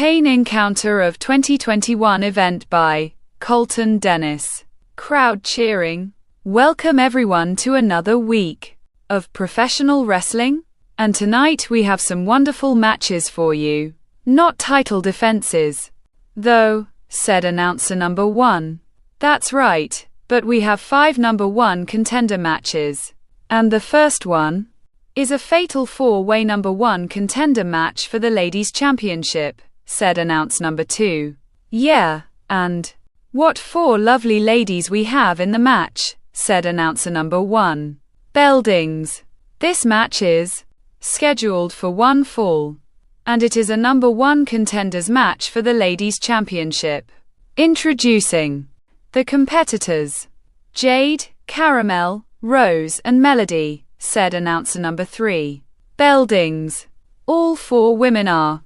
Pain Encounter of 2021 event by Colton Dennis. Crowd cheering. Welcome everyone to another week of professional wrestling. And tonight we have some wonderful matches for you. Not title defenses, though, said announcer number 1. That's right, but we have 5 number 1 contender matches. And the first one is a fatal 4-way number 1 contender match for the Ladies' Championship, said announcer number 2. Yeah, and what 4 lovely ladies we have in the match, said announcer number 1. Beldings. This match is scheduled for one fall, and it is a number 1 contenders match for the Ladies' Championship. Introducing the competitors, Jade, Caramel, Rose and Melody, said announcer number 3. Beldings. All 4 women are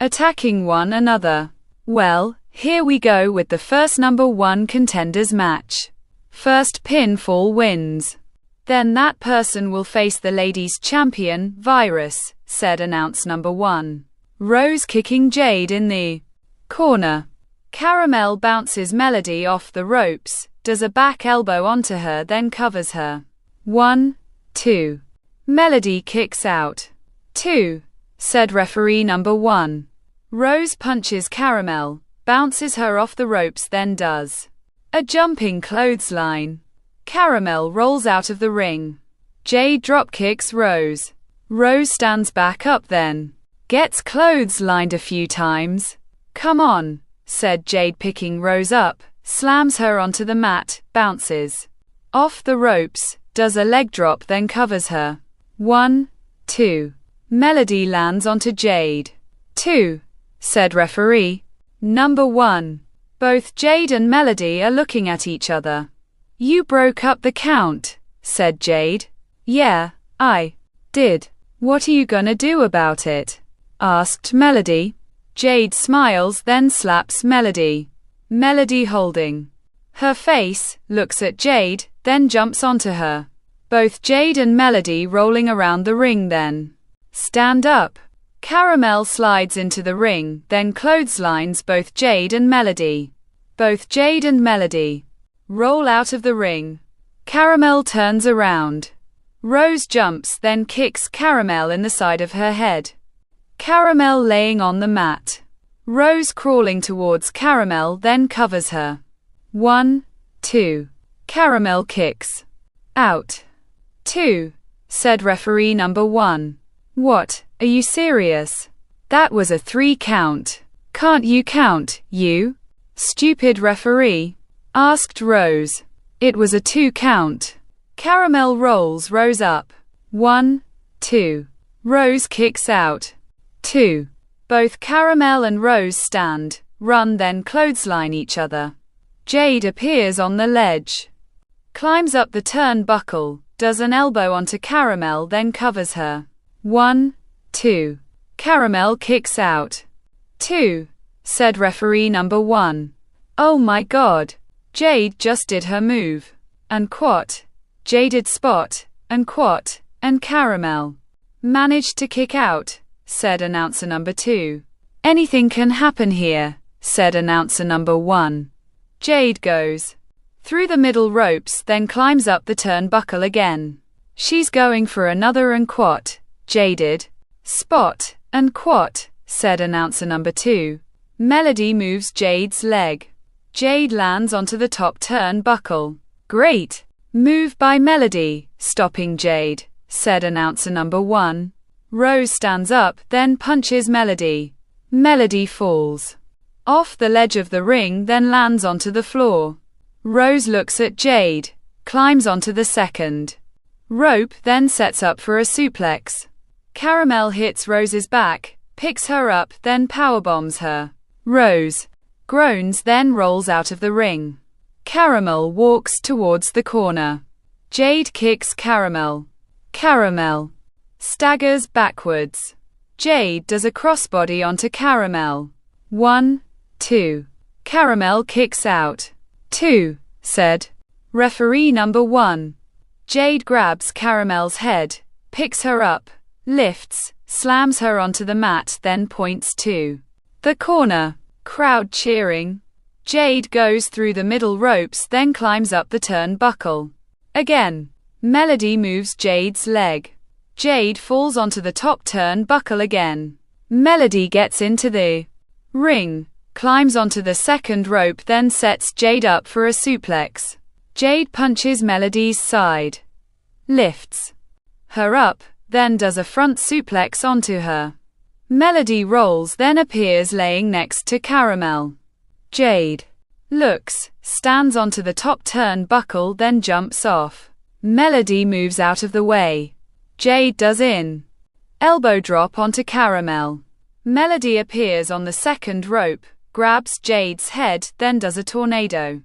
attacking one another. Well, here we go with the first number 1 contenders match. First pinfall wins. Then that person will face the ladies' champion, Virus, said announcer number 1. Rose kicking Jade in the corner. Caramel bounces Melody off the ropes, does a back elbow onto her, then covers her. 1, 2. Melody kicks out. 2, said referee number 1. Rose punches Caramel, bounces her off the ropes, then does a jumping clothesline. Caramel rolls out of the ring. Jade dropkicks Rose. Rose stands back up, then gets clotheslined a few times. Come on, said Jade, picking Rose up, slams her onto the mat, bounces off the ropes, does a leg drop, then covers her. 1, 2. Melody lands onto Jade. 2, said referee number 1. Both Jade and Melody are looking at each other. You broke up the count, said Jade. Yeah, I did. What are you gonna do about it? Asked Melody. Jade smiles, then slaps Melody. Melody, holding her face, looks at Jade, then jumps onto her. Both Jade and Melody rolling around the ring, then stand up. Caramel slides into the ring, then clotheslines both Jade and Melody. Both Jade and Melody roll out of the ring. Caramel turns around. Rose jumps, then kicks Caramel in the side of her head. Caramel laying on the mat. Rose crawling towards Caramel, then covers her. 1, 2. Caramel kicks out. 2, said referee number 1. What, are you serious? That was a 3 count. Can't you count, you stupid referee? Asked Rose. It was a 2 count. Caramel rolls Rose up. 1, 2. Rose kicks out. 2. Both Caramel and Rose stand, run, then clothesline each other. Jade appears on the ledge, climbs up the turnbuckle, does an elbow onto Caramel, then covers her. 1, 2. Caramel kicks out. 2, said referee number 1. Oh my god. Jade just did her move. And quat. Jaded spot. And quat. And Caramel managed to kick out, said announcer number 2. Anything can happen here, said announcer number 1. Jade goes through the middle ropes, then climbs up the turnbuckle again. She's going for another and quat. Jaded spot. And quat, said announcer number 2. Melody moves Jade's leg. Jade lands onto the top turnbuckle. Great move by Melody, stopping Jade, said announcer number 1. Rose stands up, then punches Melody. Melody falls off the ledge of the ring, then lands onto the floor. Rose looks at Jade, climbs onto the second rope, then sets up for a suplex. Caramel hits Rose's back, picks her up, then powerbombs her. Rose groans, then rolls out of the ring. Caramel walks towards the corner. Jade kicks Caramel. Caramel staggers backwards. Jade does a crossbody onto Caramel. 1, 2. Caramel kicks out. 2, said referee number 1. Jade grabs Caramel's head, picks her up, lifts, slams her onto the mat, then points to The corner. Crowd cheering. Jade goes through the middle ropes, then climbs up the turnbuckle. Again. Melody moves Jade's leg. Jade falls onto the top turnbuckle again. Melody gets into the ring, climbs onto the second rope, then sets Jade up for a suplex. Jade punches Melody's side, lifts her up, then does a front suplex onto her. Melody rolls, then appears laying next to Caramel. Jade looks, stands onto the top turnbuckle, then jumps off. Melody moves out of the way. Jade does in elbow drop onto Caramel. Melody appears on the second rope, grabs Jade's head, then does a tornado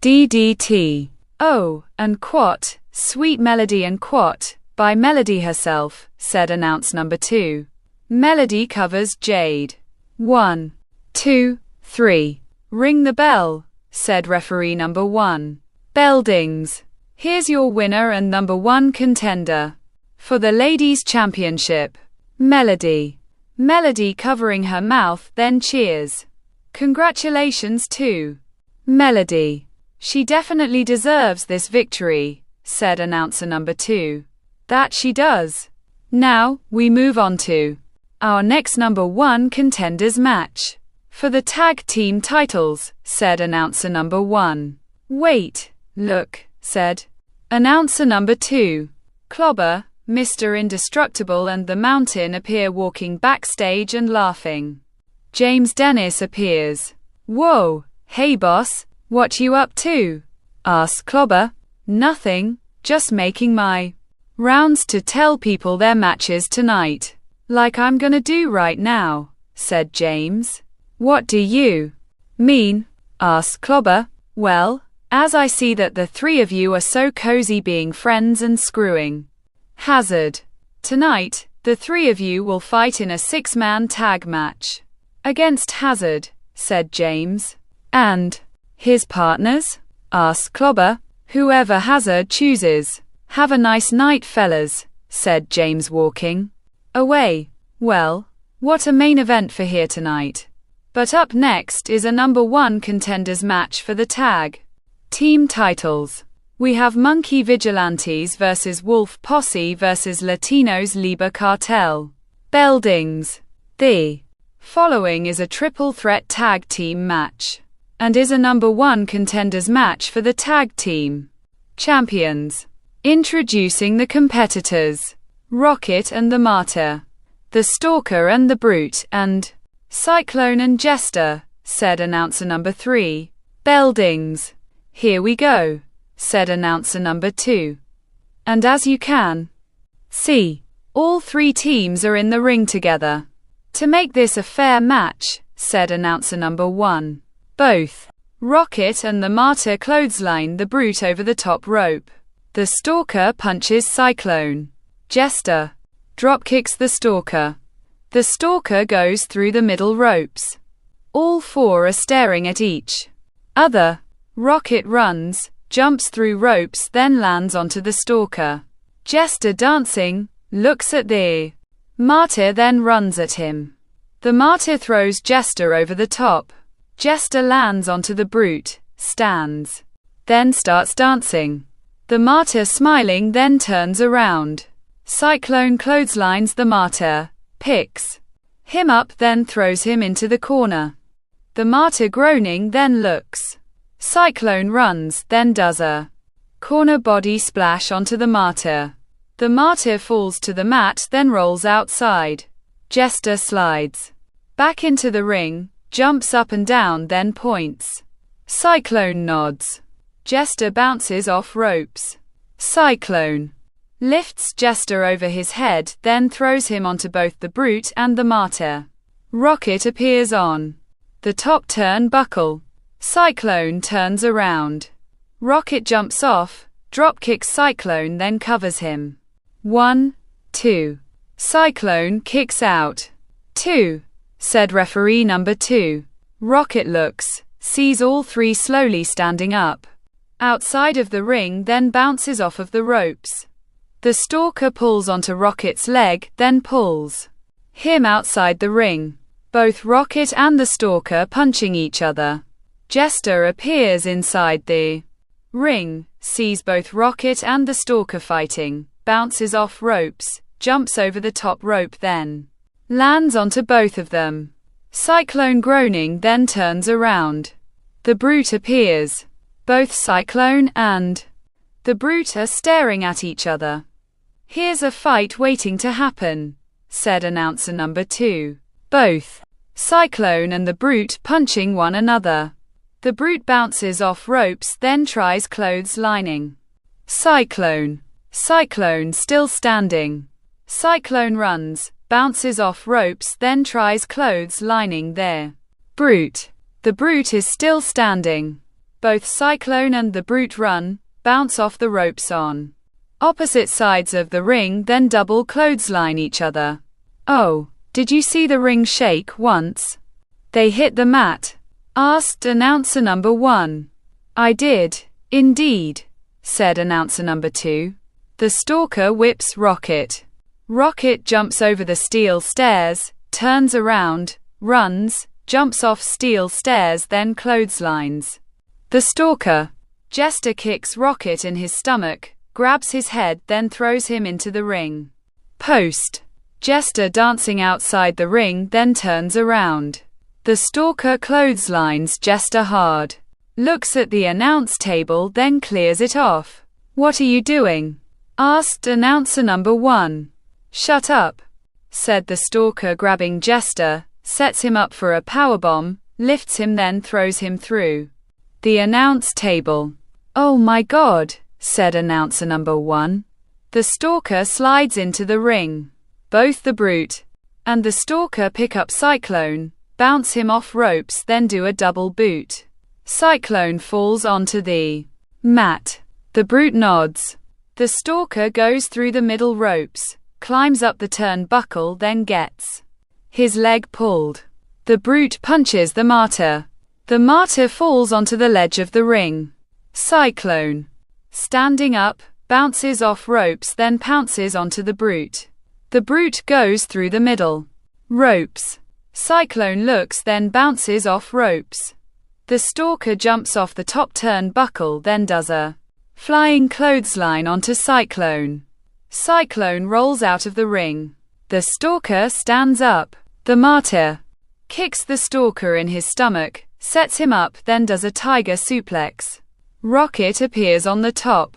DDT. Oh, and quat, Sweet Melody and quat, by Melody herself, said announce number 2. Melody covers Jade. 1, 2, 3. Ring the bell, said referee number 1. Bell dings. Here's your winner and number 1 contender for the Ladies' Championship, Melody. Melody covering her mouth, then cheers. Congratulations to Melody. She definitely deserves this victory, said announcer number 2. That she does. Now, we move on to our next number 1 contenders match for the tag team titles, said announcer number 1. Wait, look, said announcer number 2. Clobber, Mr. Indestructible and the Mountain appear walking backstage and laughing. James Dennis appears. Whoa, hey boss, what you up to? Asks Clobber. Nothing, just making my rounds to tell people their matches tonight. Like I'm gonna do right now, said James. What do you mean? Asked Clobber. Well, as I see that the 3 of you are so cozy being friends and screwing Hazard. Tonight, the 3 of you will fight in a 6-man tag match against Hazard, said James. And his partners? Asked Clobber. Whoever Hazard chooses. Have a nice night, fellas, said James, walking away. Well, what a main event for here tonight. But up next is a number 1 contenders match for the tag team titles. We have Monkey Vigilantes versus Wolf Posse versus Latinos Liber Cartel. Bell dings. The following is a triple threat tag team match and is a number 1 contenders match for the tag team champions. Introducing the competitors. Rocket and the Martyr. The Stalker and the Brute, and Cyclone and Jester, said announcer number 3. Bell dings. Here we go, said announcer number 2. And as you can see, all 3 teams are in the ring together. To make this a fair match, said announcer number 1. Both Rocket and the Martyr clothesline the Brute over the top rope. The Stalker punches Cyclone. Jester dropkicks the Stalker. The Stalker goes through the middle ropes. All 4 are staring at each other. Rocket runs, jumps through ropes, then lands onto the Stalker. Jester dancing, looks at the Martyr, then runs at him. The Martyr throws Jester over the top. Jester lands onto the Brute, stands, then starts dancing. The Martyr smiling, then turns around. Cyclone clotheslines the Martyr, picks him up, then throws him into the corner. The Martyr groaning, then looks. Cyclone runs, then does a corner body splash onto the Martyr. The Martyr falls to the mat, then rolls outside. Jester slides back into the ring, jumps up and down, then points. Cyclone nods. Jester bounces off ropes. Cyclone lifts Jester over his head, then throws him onto both the Brute and the Martyr. Rocket appears on the top turnbuckle. Cyclone turns around. Rocket jumps off, dropkicks Cyclone, then covers him. 1, 2. Cyclone kicks out. 2, said referee number 2. Rocket looks, sees all 3 slowly standing up outside of the ring, then bounces off of the ropes. The Stalker pulls onto Rocket's leg, then pulls him outside the ring. both Rocket and the Stalker punching each other. Jester appears inside the ring, sees both Rocket and the Stalker fighting, bounces off ropes, jumps over the top rope, then lands onto both of them. Cyclone groaning, then turns around. The Brute appears. Both Cyclone and the Brute are staring at each other. "Here's a fight waiting to happen," said announcer number 2. Both Cyclone and the Brute punching one another. The Brute bounces off ropes, then tries clotheslining. Cyclone still standing. Cyclone runs, bounces off ropes, then tries clotheslining there. Brute. The Brute is still standing. Both Cyclone and the Brute run, bounce off the ropes on opposite sides of the ring, then double clothesline each other. "Oh, did you see the ring shake once? They hit the mat?" asked announcer number 1. "I did, indeed," said announcer number 2. The Stalker whips Rocket. Rocket jumps over the steel stairs, turns around, runs, jumps off steel stairs, then clotheslines the Stalker. Jester kicks Rocket in his stomach, grabs his head, then throws him into the ring post. Jester dancing outside the ring, then turns around. The Stalker clotheslines Jester hard, looks at the announce table, then clears it off. "What are you doing?" asked announcer number 1. "Shut up," said the Stalker, grabbing Jester, sets him up for a powerbomb, lifts him, then throws him through the announce table. "Oh my God," said announcer number 1. The Stalker slides into the ring. Both the Brute and the Stalker pick up Cyclone, bounce him off ropes, then do a double boot. Cyclone falls onto the mat. The Brute nods. The Stalker goes through the middle ropes, climbs up the turnbuckle, then gets his leg pulled. The Brute punches the Martyr. The Martyr falls onto the ledge of the ring. Cyclone, standing up, bounces off ropes, then pounces onto the Brute. The Brute goes through the middle ropes. Cyclone looks, then bounces off ropes. The Stalker jumps off the top turnbuckle, then does a flying clothesline onto Cyclone. Cyclone rolls out of the ring. The Stalker stands up. The Martyr kicks the Stalker in his stomach, sets him up, then does a tiger suplex. Rocket appears on the top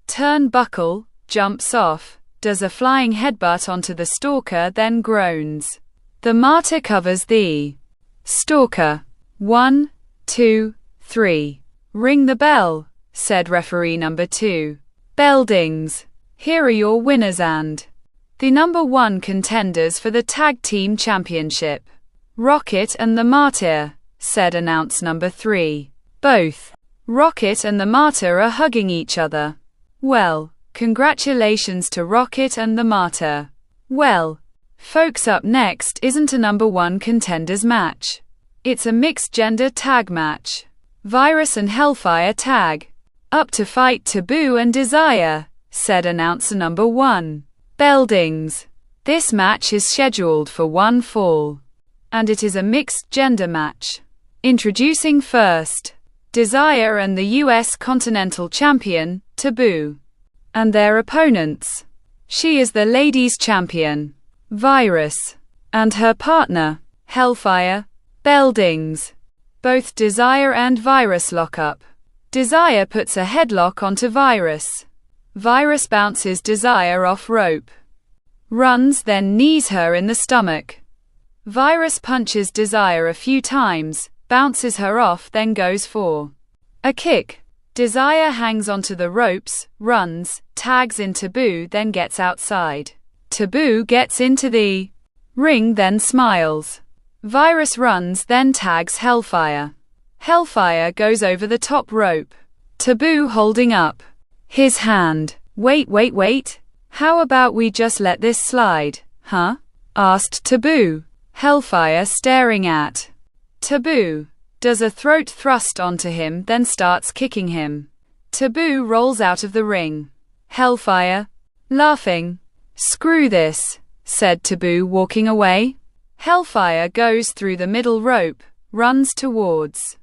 turnbuckle, jumps off, does a flying headbutt onto the Stalker, then groans. The Martyr covers the Stalker. 1, 2, 3. "Ring the bell," said referee number 2. "Bell dings. Here are your winners and the number 1 contenders for the Tag Team Championship. Rocket and the Martyr," said announce number 3. Both Rocket and the Martyr are hugging each other. "Well, congratulations to Rocket and the Martyr." "Well, folks, up next isn't a number 1 contenders match. It's a mixed gender tag match. Virus and Hellfire tag. Up to fight Taboo and Desire," said announcer number 1. Bell dings. This match is scheduled for 1 fall, and it is a mixed gender match. Introducing first, Desire and the US Continental Champion, Taboo, and their opponents. She is the Ladies Champion, Virus, and her partner, Hellfire. Bell dings. Both Desire and Virus lock up. Desire puts a headlock onto Virus. Virus bounces Desire off rope. Runs, then knees her in the stomach. Virus punches Desire a few times, bounces her off, then goes for a kick. Desire hangs onto the ropes, runs, tags in Taboo, then gets outside. Taboo gets into the ring, then smiles. Virus runs, then tags Hellfire. Hellfire goes over the top rope. Taboo holding up his hand. Wait. How about we just let this slide, huh?" asked Taboo. Hellfire staring at Taboo, does a throat thrust onto him, then starts kicking him. Taboo rolls out of the ring. Hellfire, laughing. "Screw this," said Taboo, walking away. Hellfire goes through the middle rope, runs towards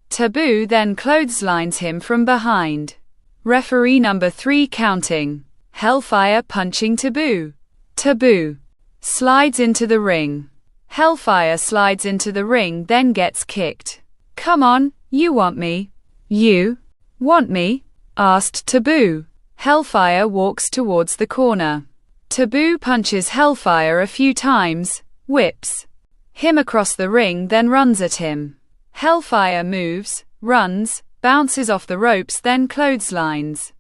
Taboo, then clotheslines him from behind. Referee number 3 counting. Hellfire punching Taboo. Taboo slides into the ring. Hellfire slides into the ring, then gets kicked. Come on, you want me? You want me? Asked Taboo. Hellfire walks towards the corner. Taboo punches Hellfire a few times, whips him across the ring, then runs at him. Hellfire moves, runs, bounces off the ropes, then clotheslines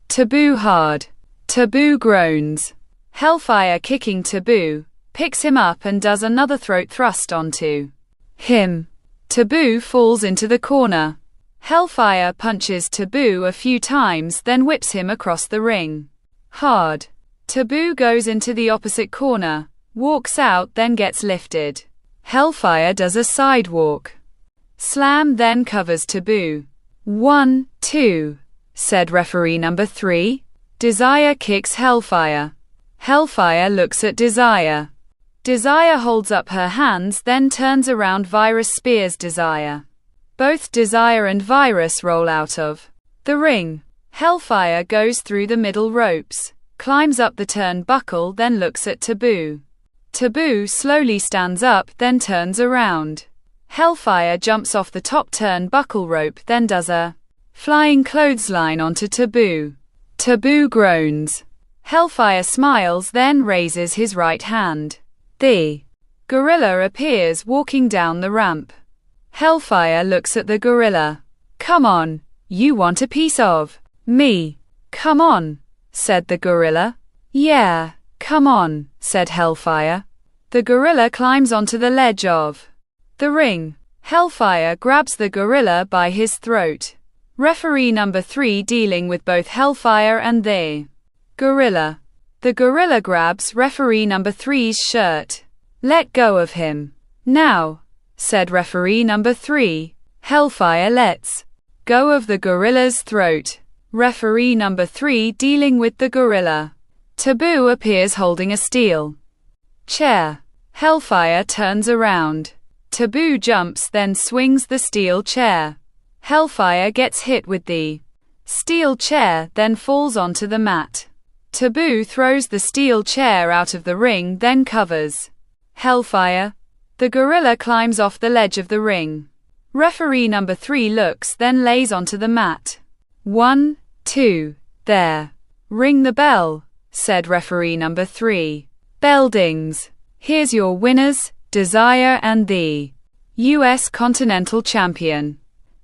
Taboo hard. Taboo groans. Hellfire kicking Taboo, picks him up and does another throat thrust onto him. Taboo falls into the corner. Hellfire punches Taboo a few times, then whips him across the ring hard. Taboo goes into the opposite corner, walks out, then gets lifted. Hellfire does a sidewalk slam, then covers Taboo. 1, 2, said referee number 3. Desire kicks Hellfire. Hellfire looks at Desire. Desire holds up her hands, then turns around. Virus spears Desire. Both Desire and Virus roll out of the ring. Hellfire goes through the middle ropes, climbs up the turnbuckle, then looks at Taboo. Taboo slowly stands up, then turns around. Hellfire jumps off the top turnbuckle rope, then does a flying clothesline onto Taboo. Taboo groans. Hellfire smiles, then raises his right hand. The gorilla appears walking down the ramp. Hellfire looks at the gorilla. Come on, you want a piece of me? Come on, said the gorilla. Yeah, come on, said Hellfire. The gorilla climbs onto the ledge of the ring. Hellfire grabs the gorilla by his throat. Referee number 3 dealing with both Hellfire and the gorilla. The gorilla grabs referee number 3's shirt. Let go of him. Now, said referee number 3. Hellfire lets go of the gorilla's throat. Referee number 3 dealing with the gorilla. Taboo appears holding a steel chair. Hellfire turns around. Taboo jumps, then swings the steel chair. Hellfire gets hit with the steel chair, then falls onto the mat. Taboo throws the steel chair out of the ring, then covers Hellfire. The gorilla climbs off the ledge of the ring. Referee number 3 looks, then lays onto the mat. 1, 2, there. Ring the bell, said referee number 3. Bell dings. Here's your winners, Desire and the U.S. Continental Champion.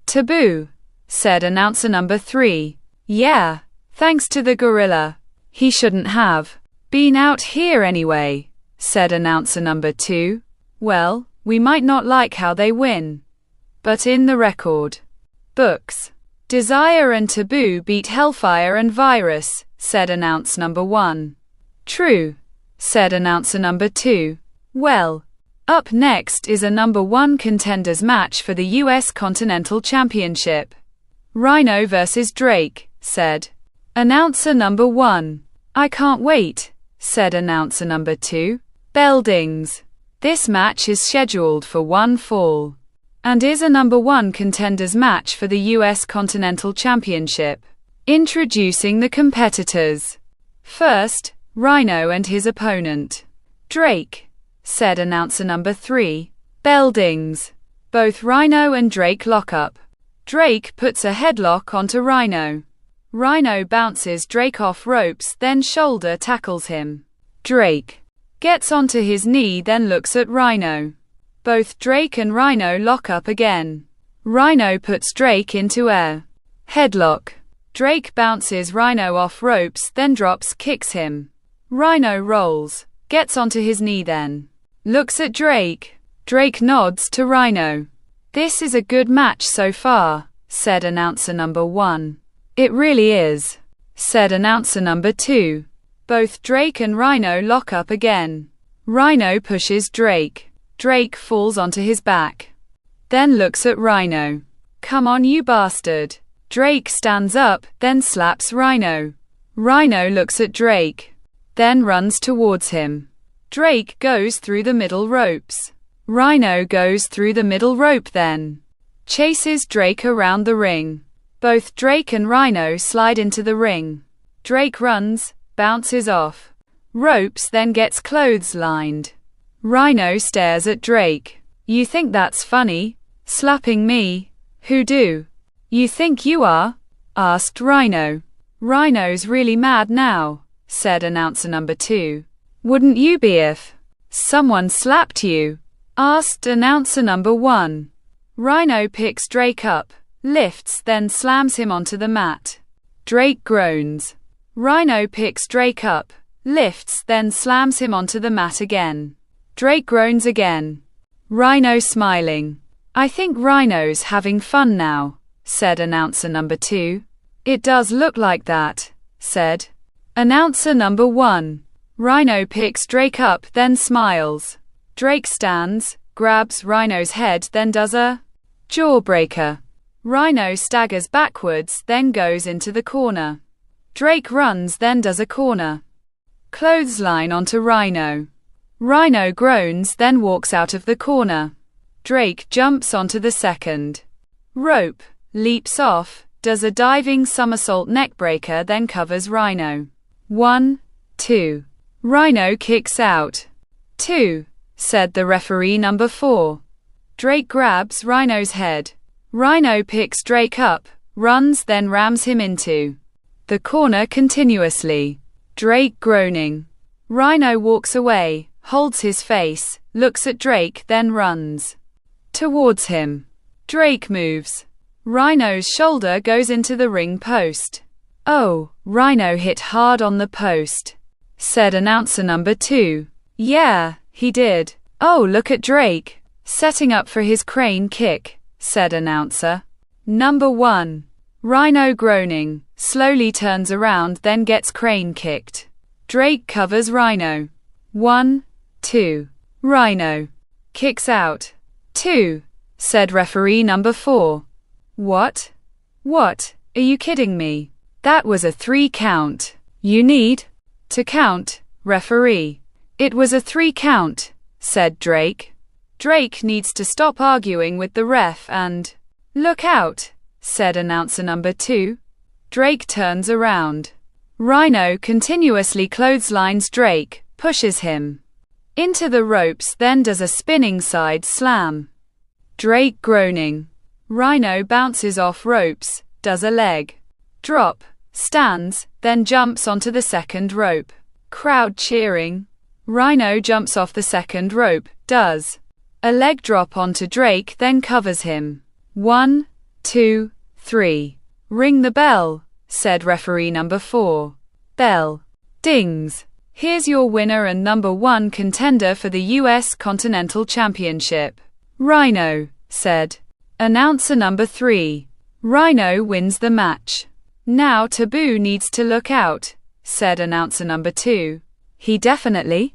Taboo, said announcer number 3. Yeah, thanks to the gorilla. He shouldn't have been out here anyway, said announcer number 2. Well, we might not like how they win, but in the record books, Desire and Taboo beat Hellfire and Virus, said announcer number 1. True, said announcer number 2. Well, up next is a number 1 contenders match for the U.S. Continental Championship. Rhino versus Drake, said announcer number 1. I can't wait, said announcer number 2. Bell dings. This match is scheduled for one fall and is a number 1 contenders match for the U.S. Continental Championship. Introducing the competitors. First, Rhino and his opponent, Drake, said announcer number 3. Bell dings. Both Rhino and Drake lock up. Drake puts a headlock onto Rhino. Rhino bounces Drake off ropes, then shoulder tackles him. Drake gets onto his knee, then looks at Rhino. Both Drake and Rhino lock up again. Rhino puts Drake into a headlock. Drake bounces Rhino off ropes, then drops kicks him. Rhino rolls, gets onto his knee, then looks at Drake. Drake nods to Rhino. This is a good match so far, said announcer number 1. It really is, said announcer number 2. Both Drake and Rhino lock up again. Rhino pushes Drake. Drake falls onto his back, then looks at Rhino. Come on, you bastard. Drake stands up, then slaps Rhino. Rhino looks at Drake, then runs towards him. Drake goes through the middle ropes. Rhino goes through the middle rope then chases Drake around the ring. Both Drake and Rhino slide into the ring. Drake runs, bounces off ropes, then gets clotheslined. Rhino stares at Drake. You think that's funny? Slapping me? Who do you think you are? Asked Rhino. Rhino's really mad now, said announcer number 2. Wouldn't you be if someone slapped you? Asked announcer number 1. Rhino picks Drake up, lifts, then slams him onto the mat. Drake groans. Rhino picks Drake up, lifts, then slams him onto the mat again. Drake groans again. Rhino smiling. I think Rhino's having fun now, said announcer number 2. It does look like that, said announcer number 1. Rhino picks Drake up, then smiles. Drake stands, grabs Rhino's head, then does a jawbreaker. Rhino staggers backwards, then goes into the corner. Drake runs, then does a corner clothesline onto Rhino. Rhino groans, then walks out of the corner. Drake jumps onto the second rope, leaps off, does a diving somersault neckbreaker, then covers Rhino. 1, 2. Rhino kicks out. 2, said the referee number 4. Drake grabs Rhino's head. Rhino picks Drake up, runs, then rams him into the corner continuously. Drake groaning. Rhino walks away, holds his face, looks at Drake, then runs towards him. Drake moves. Rhino's shoulder goes into the ring post. Oh, Rhino hit hard on the post, said announcer number 2. Yeah, he did. Oh, look at Drake, setting up for his crane kick, said announcer number 1. Rhino groaning, slowly turns around, then gets crane kicked. Drake covers Rhino. 1, 2. Rhino kicks out. 2, said referee number 4. What? What? Are you kidding me? That was a 3 count. You need to count, referee. It was a 3 count, said Drake. Drake needs to stop arguing with the ref and look out, said announcer number 2. Drake turns around. Rhino continuously clotheslines Drake, pushes him into the ropes, then does a spinning side slam. Drake groaning. Rhino bounces off ropes, does a leg drop, stands, then jumps onto the second rope. Crowd cheering. Rhino jumps off the second rope, does a leg drop onto Drake, then covers him. 1, 2, 3. Ring the bell, said referee number 4. Bell dings. Here's your winner and number 1 contender for the U.S. Continental Championship. Rhino, said announcer number 3. Rhino wins the match. Now Taboo needs to look out, said announcer number 2. He definitely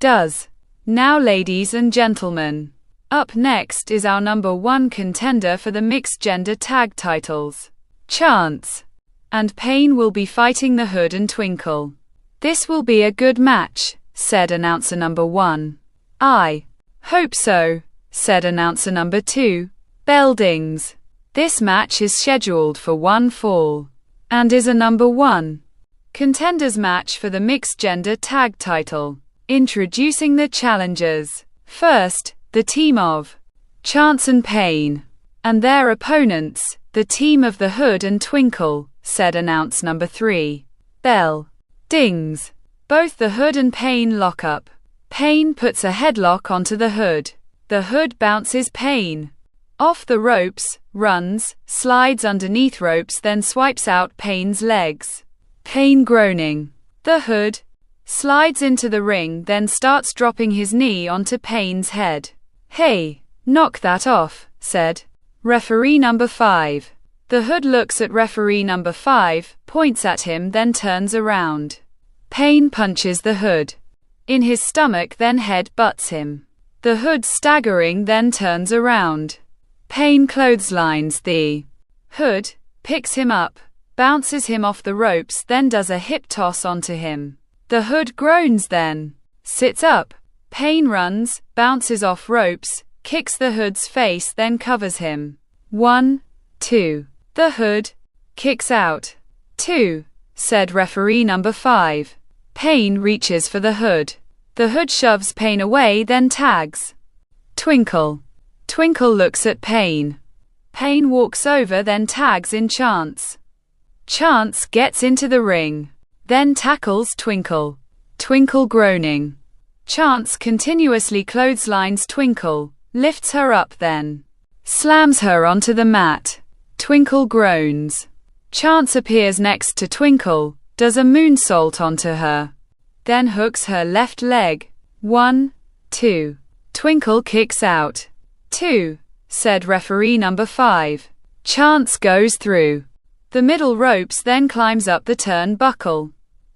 does. Now, ladies and gentlemen, up next is our number 1 contender for the mixed gender tag titles. Chance and Pain will be fighting the Hood and Twinkle. This will be a good match, said announcer number 1. I hope so, said announcer number 2. Bell dings. This match is scheduled for 1 fall and is a number 1 contenders match for the mixed gender tag title. Introducing the challengers. First, the team of Chance and Pain and their opponents, the team of the Hood and Twinkle, said announce number 3. Bell dings. Both the Hood and Pain lock up. Pain puts a headlock onto the Hood. The Hood bounces Pain off the ropes, runs, slides underneath ropes, then swipes out Pain's legs. Pain groaning. The Hood slides into the ring, then starts dropping his knee onto Pain's head. Hey, knock that off, said referee number 5. The Hood looks at referee number 5, points at him, then turns around. Pain punches the Hood in his stomach, then head butts him. The Hood staggering, then turns around. Pain clotheslines the Hood, picks him up, bounces him off the ropes, then does a hip toss onto him. The Hood groans, then sits up. Payne runs, bounces off ropes, kicks the Hood's face, then covers him. 1, 2. The Hood kicks out. 2, said referee number 5. Payne reaches for the Hood. The Hood shoves Payne away, then tags. Twinkle. Twinkle looks at Payne. Payne walks over, then tags in Chance. Chance gets into the ring, then tackles Twinkle. Twinkle groaning. Chance continuously clotheslines Twinkle, lifts her up, then slams her onto the mat. Twinkle groans. Chance appears next to Twinkle, does a moonsault onto her, then hooks her left leg. 1, 2. Twinkle kicks out. 2, said referee number 5. Chance goes through the middle ropes, then climbs up the turnbuckle.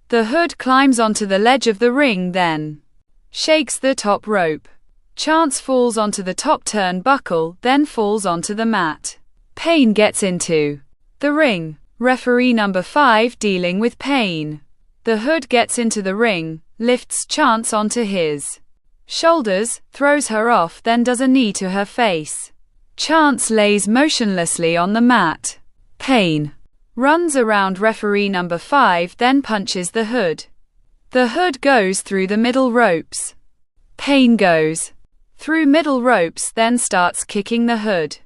The Hood climbs onto the ledge of the ring, then shakes the top rope. Chance falls onto the top turnbuckle, then falls onto the mat. Payne gets into the ring. Referee number 5 dealing with Payne. The Hood gets into the ring, lifts Chance onto his shoulders, throws her off, then does a knee to her face. Chance lays motionlessly on the mat. Payne runs around referee number 5, then punches the Hood. The Hood goes through the middle ropes. Payne goes through middle ropes, then starts kicking the Hood.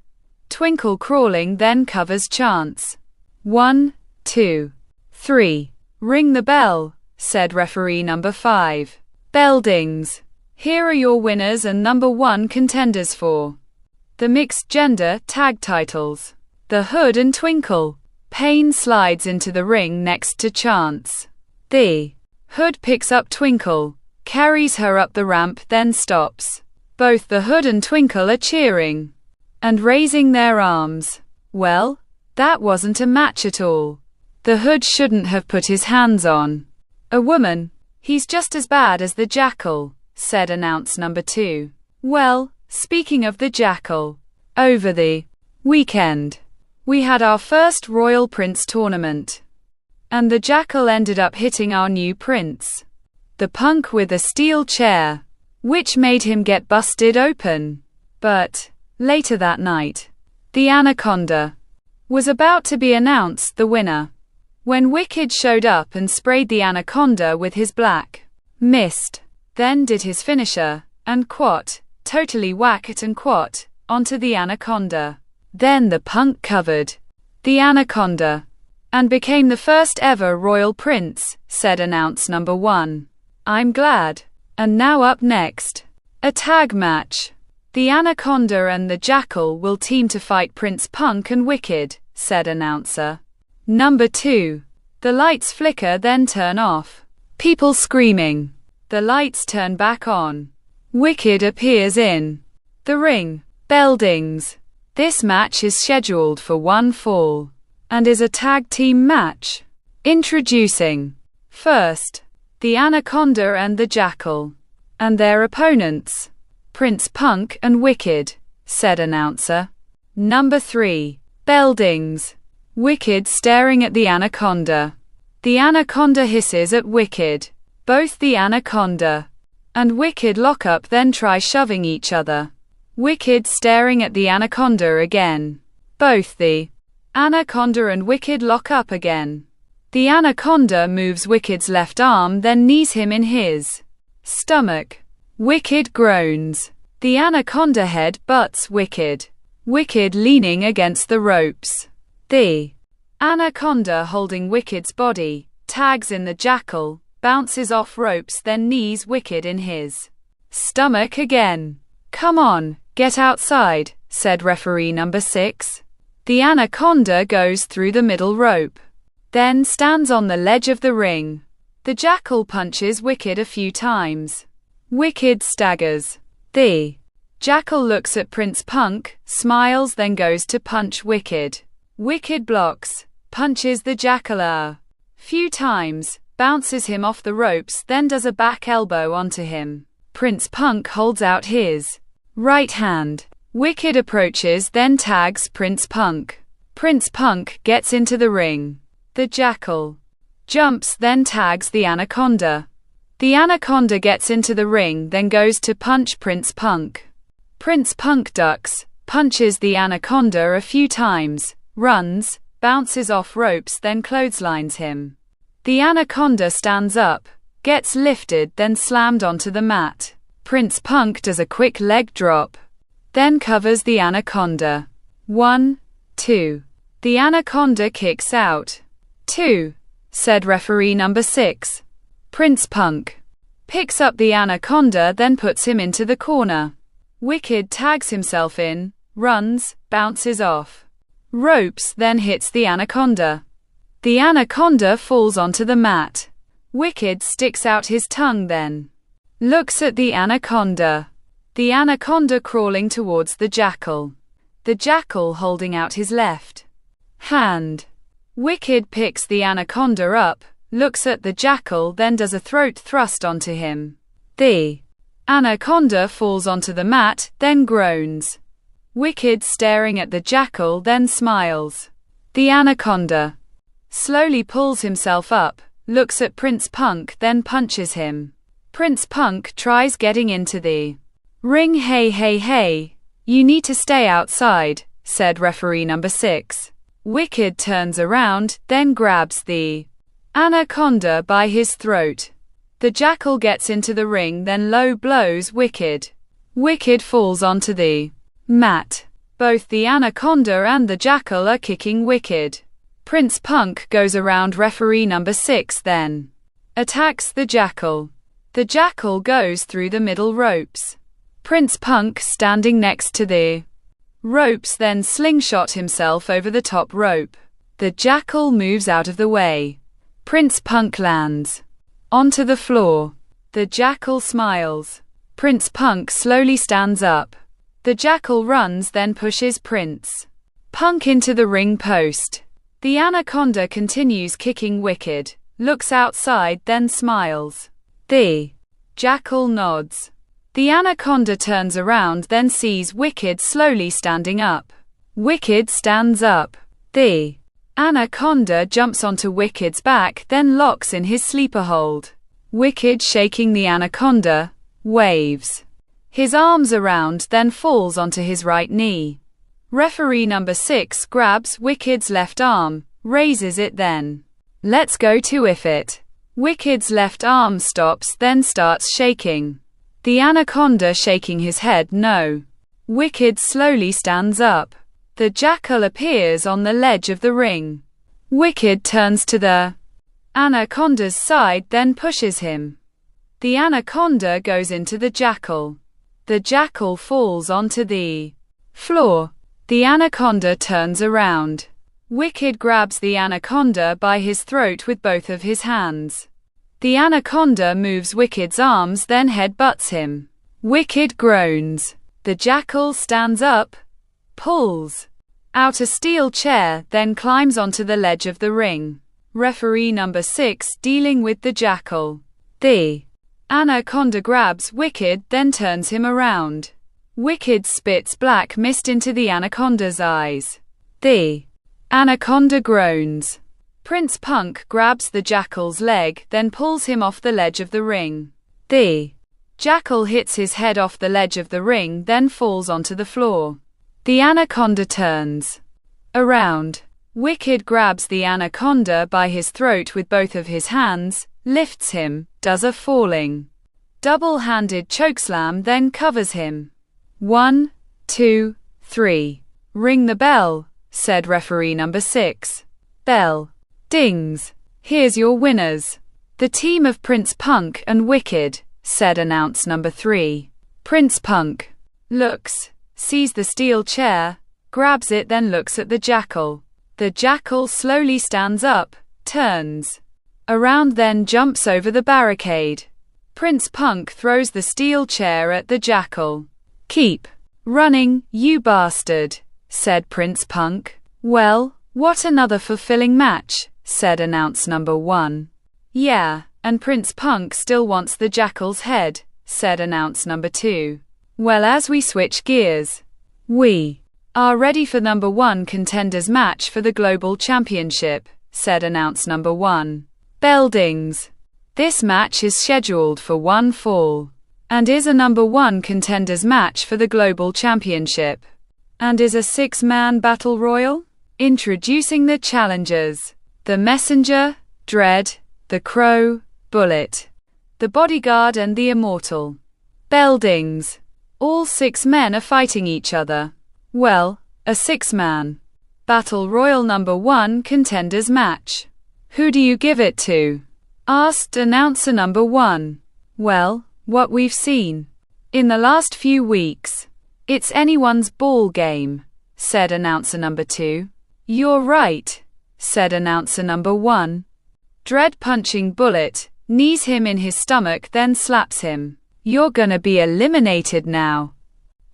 Twinkle crawling, then covers Chance. 1, 2, 3. Ring the bell, said referee number 5. Bell dings. Here are your winners and number 1 contenders for the mixed gender tag titles. The Hood and Twinkle. Payne slides into the ring next to Chance. The Hood picks up Twinkle, carries her up the ramp, then stops. Both the Hood and Twinkle are cheering and raising their arms. Well, that wasn't a match at all. The Hood shouldn't have put his hands on a woman. He's just as bad as the Jackal, said announce number 2. Well, speaking of the Jackal, over the weekend, we had our first Royal Prince tournament, and the Jackal ended up hitting our new prince, the punk, with a steel chair, which made him get busted open. But later that night, the Anaconda was about to be announced the winner, when Wicked showed up and sprayed the Anaconda with his black mist, then did his finisher, and totally whack it and onto the Anaconda. Then the punk covered the Anaconda and became the first ever royal prince, said announce number 1. I'm glad. And now up next, a tag match. The Anaconda and the Jackal will team to fight Prince Punk and Wicked, said announcer number 2. The lights flicker, then turn off. People screaming. The lights turn back on. Wicked appears in the ring. Bell dings. This match is scheduled for 1 fall and is a tag team match. Introducing first, the Anaconda and the Jackal, and their opponents, Prince Punk and Wicked, said announcer number 3. Bell dings. Wicked staring at the Anaconda. The Anaconda hisses at Wicked. Both the Anaconda and Wicked lock up, then try shoving each other. Wicked staring at the Anaconda again. Both the Anaconda and Wicked lock up again. The Anaconda moves Wicked's left arm, then knees him in his stomach. Wicked groans. The Anaconda head butts Wicked. Wicked leaning against the ropes. The Anaconda holding Wicked's body, tags in the Jackal, bounces off ropes, then knees Wicked in his stomach again. Come on, get outside, said referee number 6. The Anaconda goes through the middle rope, then stands on the ledge of the ring. The Jackal punches Wicked a few times. Wicked staggers. The Jackal looks at Prince Punk, smiles, then goes to punch Wicked. Wicked blocks, punches the Jackal a few times, bounces him off the ropes, then does a back elbow onto him. Prince Punk holds out his right hand. Wicked approaches, then tags Prince Punk. Prince Punk gets into the ring. The Jackal jumps, then tags the Anaconda. The anaconda gets into the ring, then goes to punch Prince Punk. Prince Punk ducks, punches the anaconda a few times, runs, bounces off ropes, then clotheslines him. The anaconda stands up, gets lifted, then slammed onto the mat. Prince Punk does a quick leg drop, then covers the anaconda. 1, 2. The anaconda kicks out. 2, said referee number 6. Prince Punk picks up the anaconda, then puts him into the corner. Wicked tags himself in, runs, bounces off ropes, then hits the anaconda. The anaconda falls onto the mat. Wicked sticks out his tongue, then looks at the anaconda. The anaconda crawling towards the jackal. The jackal holding out his left hand. Wicked picks the anaconda up, looks at the jackal, then does a throat thrust onto him. The anaconda falls onto the mat, then groans. Wicked staring at the jackal, then smiles. The anaconda slowly pulls himself up, looks at Prince Punk, then punches him. Prince Punk tries getting into the ring. Hey, hey, hey, you need to stay outside, said referee number 6. Wicked turns around, then grabs the anaconda by his throat. The jackal gets into the ring, then low blows Wicked. Wicked falls onto the mat. Both the anaconda and the jackal are kicking Wicked. Prince Punk goes around referee number 6, then attacks the jackal. The jackal goes through the middle ropes. Prince Punk standing next to the ropes, then slingshot himself over the top rope. The jackal moves out of the way. Prince Punk lands onto the floor. The jackal smiles. Prince Punk slowly stands up. The jackal runs, then pushes Prince Punk into the ring post. The anaconda continues kicking Wicked, looks outside, then smiles. The jackal nods. The anaconda turns around, then sees Wicked slowly standing up. Wicked stands up. The anaconda jumps onto Wicked's back, then locks in his sleeper hold. Wicked, shaking the anaconda, waves his arms around, then falls onto his right knee. Referee number 6 grabs Wicked's left arm, raises it, then lets go to if it. Wicked's left arm stops, then starts shaking. The anaconda shaking his head no. Wicked slowly stands up. The jackal appears on the ledge of the ring. Wicked turns to the anaconda's side, then pushes him. The anaconda goes into the jackal. The jackal falls onto the floor. The anaconda turns around. Wicked grabs the anaconda by his throat with both of his hands. The anaconda moves Wicked's arms, then headbutts him. Wicked groans. The jackal stands up, pulls out a steel chair, then climbs onto the ledge of the ring. Referee number 6 dealing with the jackal. The anaconda grabs Wicked, then turns him around. Wicked spits black mist into the anaconda's eyes. The anaconda groans. Prince Punk grabs the jackal's leg, then pulls him off the ledge of the ring. The jackal hits his head off the ledge of the ring, then falls onto the floor. The anaconda turns around. Wicked grabs the anaconda by his throat with both of his hands, lifts him, does a falling double-handed chokeslam, then covers him. 1, 2, 3. Ring the bell, said referee number 6. Bell dings. Here's your winners. The team of Prince Punk and Wicked, said announce number 3. Prince Punk looks, sees the steel chair, grabs it, then looks at the jackal. The jackal slowly stands up, turns around, then jumps over the barricade. Prince Punk throws the steel chair at the jackal. Keep running, you bastard, said Prince Punk. Well, what another fulfilling match, said announce number 1. Yeah, and Prince Punk still wants the jackal's head, said announce number 2. Well, as we switch gears, we are ready for number 1 contenders match for the Global Championship, said announce number 1. Bell dings. This match is scheduled for one fall, and is a number 1 contenders match for the Global Championship, and is a 6-man battle royal. Introducing the challengers: the Messenger, Dread, the Crow, Bullet, the Bodyguard and the Immortal. Beldings. All 6 men are fighting each other. Well, a 6-man battle royal number 1 contenders match. Who do you give it to? Asked announcer number 1. Well, what we've seen in the last few weeks. It's anyone's ball game, said announcer number 2. You're right, said announcer number 1. Dread punching Bullet, knees him in his stomach then slaps him. You're gonna be eliminated now,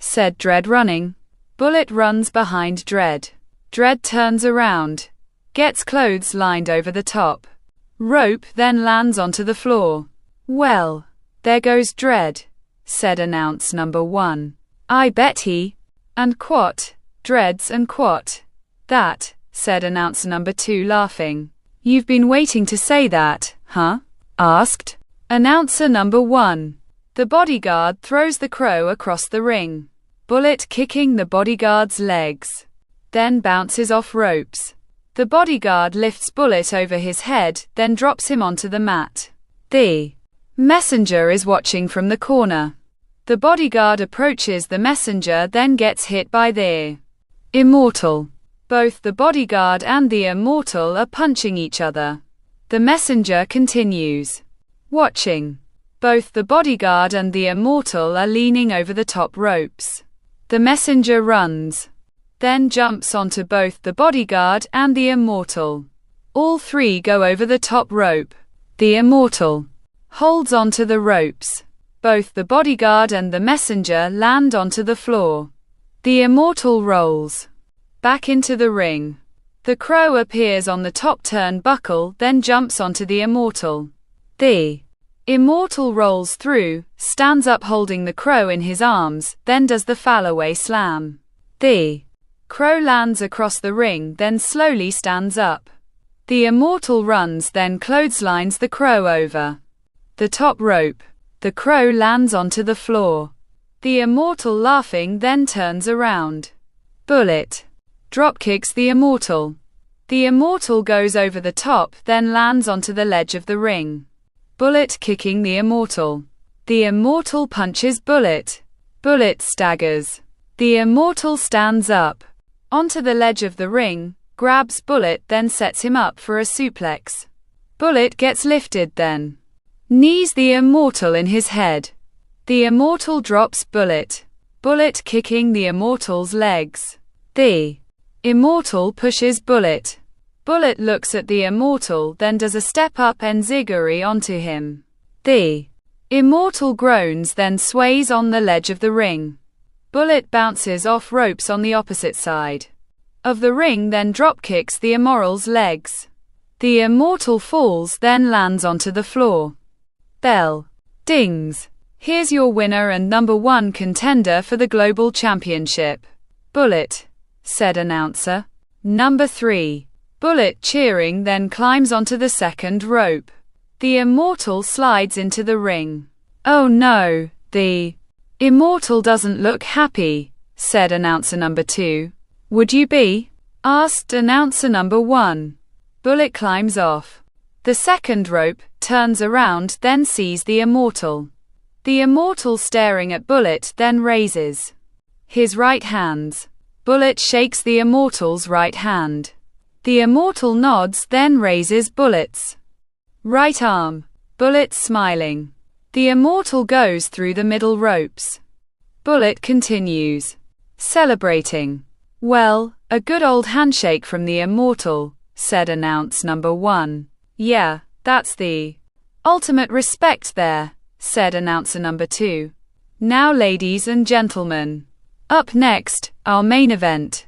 said Dread running. Bullet runs behind Dread. Dread turns around, gets clothes lined over the top rope then lands onto the floor. Well, there goes Dread, said announce number 1. I bet he and quat, Dreads and quat. That, said announcer number 2 laughing. You've been waiting to say that, huh? Asked announcer number 1. The Bodyguard throws the Crow across the ring. Bullet kicking the Bodyguard's legs, then bounces off ropes. The Bodyguard lifts Bullet over his head, then drops him onto the mat. The Messenger is watching from the corner. The Bodyguard approaches the Messenger then gets hit by the Immortal. Both the Bodyguard and the Immortal are punching each other. The Messenger continues watching. Both the Bodyguard and the Immortal are leaning over the top ropes. The Messenger runs, then jumps onto both the Bodyguard and the Immortal. All 3 go over the top rope. The Immortal holds onto the ropes. Both the Bodyguard and the Messenger land onto the floor. The Immortal rolls back into the ring. The Crow appears on the top turnbuckle then jumps onto the Immortal. The Immortal rolls through, stands up holding the Crow in his arms, then does the fallaway slam. The Crow lands across the ring then slowly stands up. The Immortal runs then clotheslines the Crow over the top rope. The Crow lands onto the floor. The Immortal laughing then turns around. Bullet dropkicks the Immortal. The Immortal goes over the top then lands onto the ledge of the ring. Bullet kicking the Immortal. The Immortal punches Bullet. Bullet staggers. The Immortal stands up onto the ledge of the ring, grabs Bullet then sets him up for a suplex. Bullet gets lifted then knees the Immortal in his head. The Immortal drops Bullet. Bullet kicking the Immortal's legs. The Immortal pushes Bullet. Bullet looks at the Immortal then does a step-up enziguri onto him. The Immortal groans then sways on the ledge of the ring. Bullet bounces off ropes on the opposite side of the ring then dropkicks the Immortal's legs. The Immortal falls then lands onto the floor. Bell dings. Here's your winner and number 1 contender for the Global Championship. Bullet, said announcer number 3. Bullet cheering then climbs onto the second rope. The Immortal slides into the ring. Oh no, the Immortal doesn't look happy, said announcer number 2. Would you be? Asked announcer number 1. Bullet climbs off the second rope, turns around then sees the Immortal. The Immortal staring at Bullet then raises his right hands. Bullet shakes the Immortal's right hand. The Immortal nods then raises Bullet's right arm. Bullet smiling. The Immortal goes through the middle ropes. Bullet continues celebrating. Well, a good old handshake from the Immortal, said announce number 1. Yeah, that's the ultimate respect there, said announcer number 2. Now ladies and gentlemen, up next, our main event.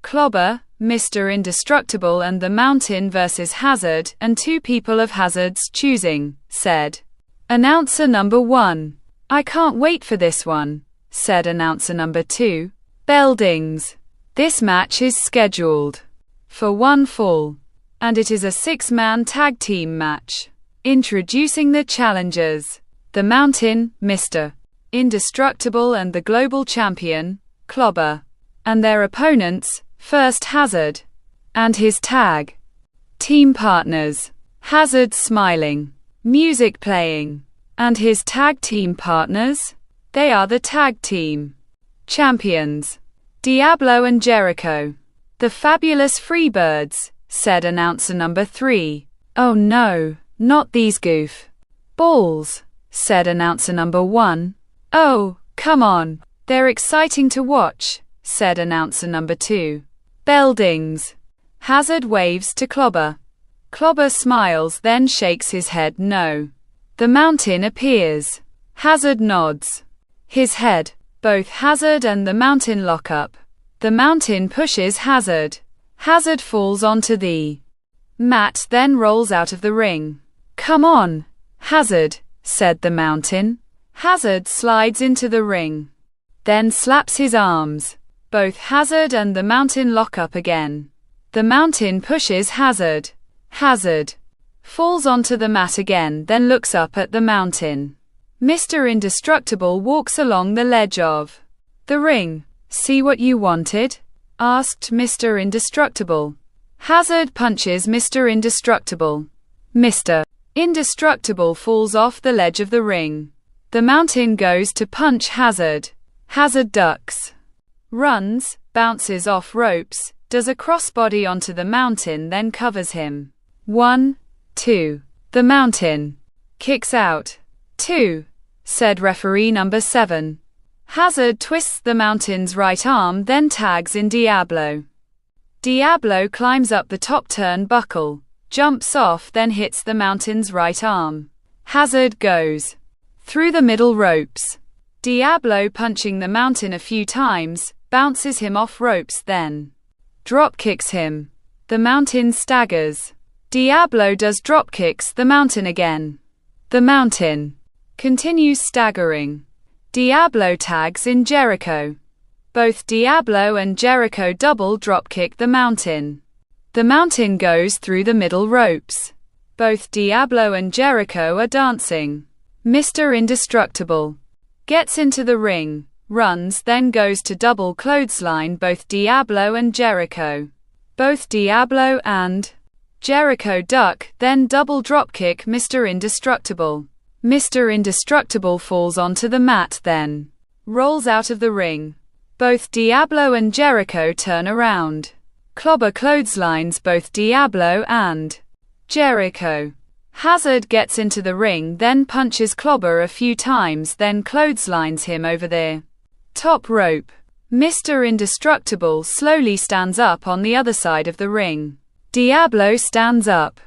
Clobber, Mr. Indestructible and the Mountain versus Hazard, and 2 people of Hazard's choosing, said announcer number 1. I can't wait for this one, said announcer number 2. Beldings. This match is scheduled for one fall, and it is a 6-man tag team match. Introducing the challengers. The Mountain, Mr. Indestructible, and the global champion, Clobber. And their opponents, first Hazard and his tag team partners. Hazard smiling, music playing, and his tag team partners, they are the tag team champions, Diablo and Jericho. The fabulous Freebirds, said announcer number 3. Oh no, not these goof balls, said announcer number 1. Oh, come on, they're exciting to watch, said announcer number 2. Beldings. Hazard waves to Clobber. Clobber smiles, then shakes his head no. The Mountain appears. Hazard nods his head. Both Hazard and the Mountain lock up. The Mountain pushes Hazard. Hazard falls onto the mat, then rolls out of the ring. Come on, Hazard, said the Mountain. Hazard slides into the ring, then slaps his arms. Both Hazard and the Mountain lock up again. The Mountain pushes Hazard. Hazard falls onto the mat again, then looks up at the Mountain. Mr. Indestructible walks along the ledge of the ring. See what you wanted? Asked Mr. Indestructible. Hazard punches Mr. Indestructible. Mr. Indestructible falls off the ledge of the ring. The Mountain goes to punch Hazard. Hazard ducks, runs, bounces off ropes, does a crossbody onto the Mountain, then covers him. 1, 2. The Mountain kicks out. 2, said referee number 7. Hazard twists the Mountain's right arm, then tags in Diablo. Diablo climbs up the top turnbuckle, jumps off, then hits the Mountain's right arm. Hazard goes through the middle ropes. Diablo punching the Mountain a few times, bounces him off ropes, then drop kicks him. The Mountain staggers. Diablo does drop kicks the Mountain again. The Mountain continues staggering. Diablo tags in Jericho. Both Diablo and Jericho double dropkick the Mountain. The Mountain goes through the middle ropes. Both Diablo and Jericho are dancing. Mr. Indestructible gets into the ring, runs, then goes to double clothesline both Diablo and Jericho. Both Diablo and Jericho duck, then double dropkick Mr. Indestructible. Mr. Indestructible falls onto the mat, then rolls out of the ring. Both Diablo and Jericho turn around. Clobber clotheslines both Diablo and Jericho. Hazard gets into the ring, then punches Clobber a few times, then clotheslines him over the top rope. Mr. Indestructible slowly stands up on the other side of the ring. Diablo stands up,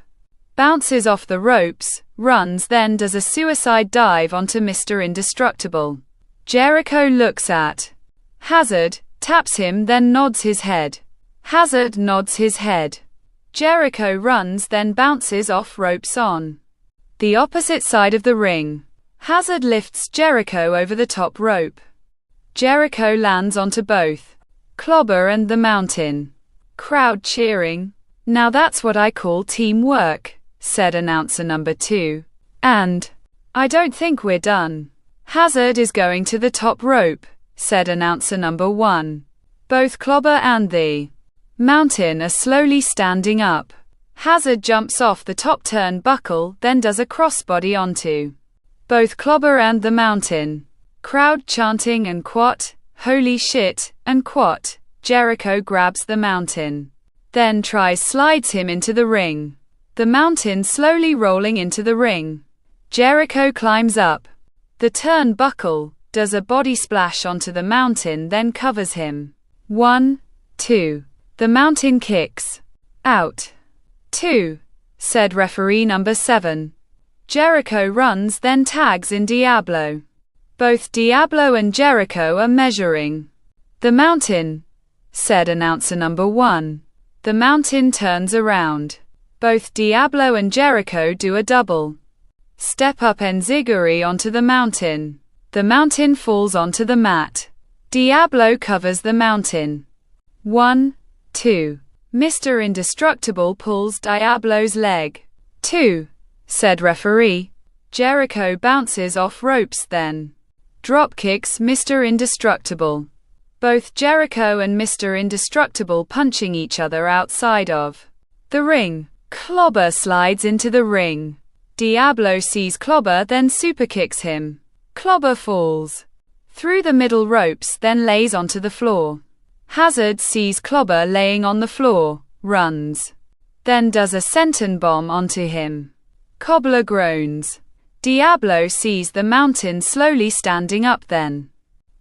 bounces off the ropes, runs, then does a suicide dive onto Mr. Indestructible. Jericho looks at Hazard, taps him, then nods his head. Hazard nods his head. Jericho runs, then bounces off ropes on the opposite side of the ring. Hazard lifts Jericho over the top rope. Jericho lands onto both Clobber and the Mountain. Crowd cheering. Now that's what I call teamwork, said announcer number 2. And I don't think we're done. Hazard is going to the top rope, said announcer number 1. Both Clobber and the Mountain are slowly standing up. Hazard jumps off the top turnbuckle, then does a crossbody onto both Clobber and the Mountain. Crowd chanting and quat, holy shit, and quat. Jericho grabs the Mountain, then slides him into the ring. The Mountain slowly rolling into the ring. Jericho climbs up the turnbuckle, does a body splash onto the Mountain, then covers him. 1, 2. The Mountain kicks out. 2, said referee number 7. Jericho runs, then tags in Diablo. Both Diablo and Jericho are measuring. The Mountain, said announcer number 1. The Mountain turns around. Both Diablo and Jericho do a double step up enziguri onto the Mountain. The Mountain falls onto the mat. Diablo covers the Mountain. 1, 2. Mr. Indestructible pulls Diablo's leg. 2, said referee. Jericho bounces off ropes then drop kicks Mr. Indestructible. Both Jericho and Mr. Indestructible punching each other outside of the ring. Clobber slides into the ring. Diablo sees Clobber then superkicks him. Clobber falls through the middle ropes then lays onto the floor. Hazard sees Clobber laying on the floor, runs, then does a senton bomb onto him. Cobbler groans. Diablo sees the Mountain slowly standing up then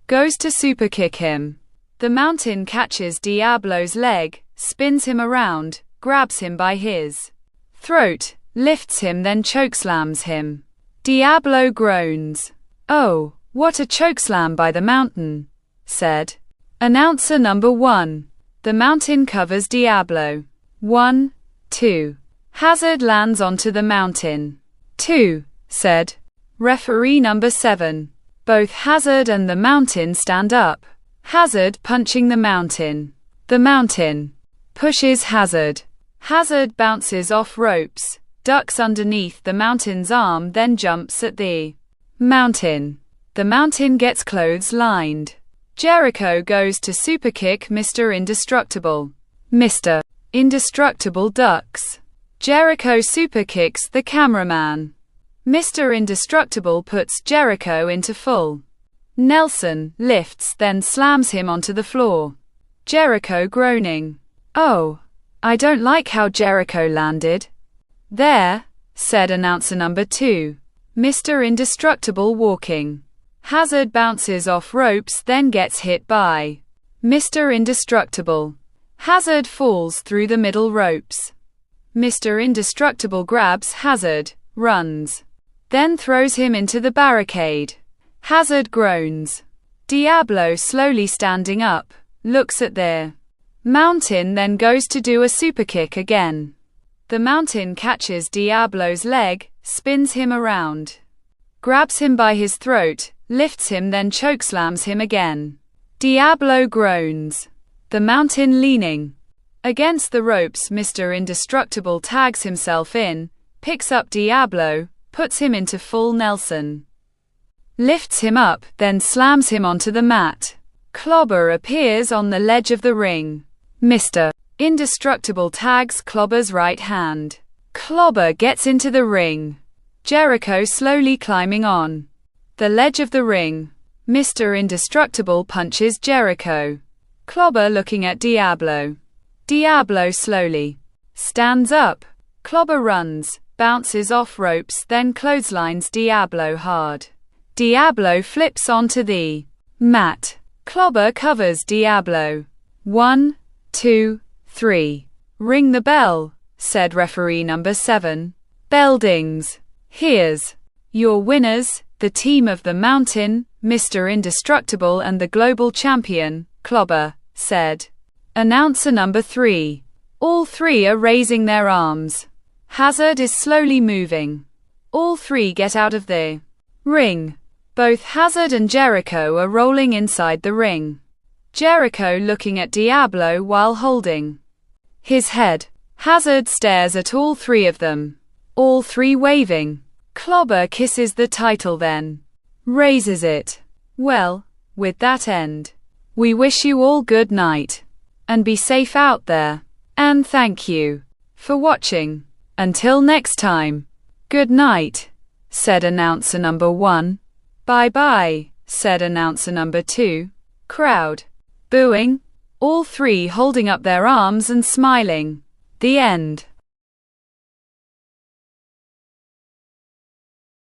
goes to superkick him. The Mountain catches Diablo's leg, spins him around, grabs him by his throat, lifts him then chokeslams him. Diablo groans. "Oh, what a chokeslam by the Mountain," said announcer number 1. The Mountain covers Diablo. 1, 2. Hazard lands onto the Mountain. 2, said referee number 7. Both Hazard and the Mountain stand up. Hazard punching the Mountain. The Mountain pushes Hazard. Hazard bounces off ropes, ducks underneath the Mountain's arm then jumps at the Mountain. The Mountain gets clotheslined. Jericho goes to superkick Mr. Indestructible. Mr. Indestructible ducks. Jericho superkicks the cameraman. Mr. Indestructible puts Jericho into full Nelson, lifts then slams him onto the floor. Jericho groaning. "Oh, I don't like how Jericho landed there," said announcer number 2. Mr. Indestructible walking. Hazard bounces off ropes then gets hit by Mr. Indestructible. Hazard falls through the middle ropes. Mr. Indestructible grabs Hazard, runs, then throws him into the barricade. Hazard groans. Diablo slowly standing up, looks at the Mountain then goes to do a superkick again. The Mountain catches Diablo's leg, spins him around, grabs him by his throat, lifts him then chokeslams him again. Diablo groans. The Mountain leaning against the ropes. Mr. Indestructible tags himself in, picks up Diablo, puts him into full Nelson, lifts him up, then slams him onto the mat. Clobber appears on the ledge of the ring. Mr. Indestructible tags Clobber's right hand. Clobber gets into the ring. Jericho slowly climbing on the ledge of the ring. Mr. Indestructible punches Jericho. Clobber looking at Diablo. Diablo slowly stands up. Clobber runs, bounces off ropes then clotheslines Diablo hard. Diablo flips onto the mat. Clobber covers Diablo. 1, 2, 3. Ring the bell, said referee number 7. Bell dings. Here's your winners, the team of the Mountain, Mr. Indestructible and the global champion, Clobber, said announcer number 3. All three are raising their arms. Hazard is slowly moving. All three get out of the ring. Both Hazard and Jericho are rolling inside the ring. Jericho looking at Diablo while holding his head. Hazard stares at all three of them. All three waving. Clobber kisses the title then raises it. Well, with that end, we wish you all good night. And be safe out there. And thank you for watching. Until next time. Good night, said announcer number 1. Bye bye, said announcer number 2. Crowd booing. All three holding up their arms and smiling. The end.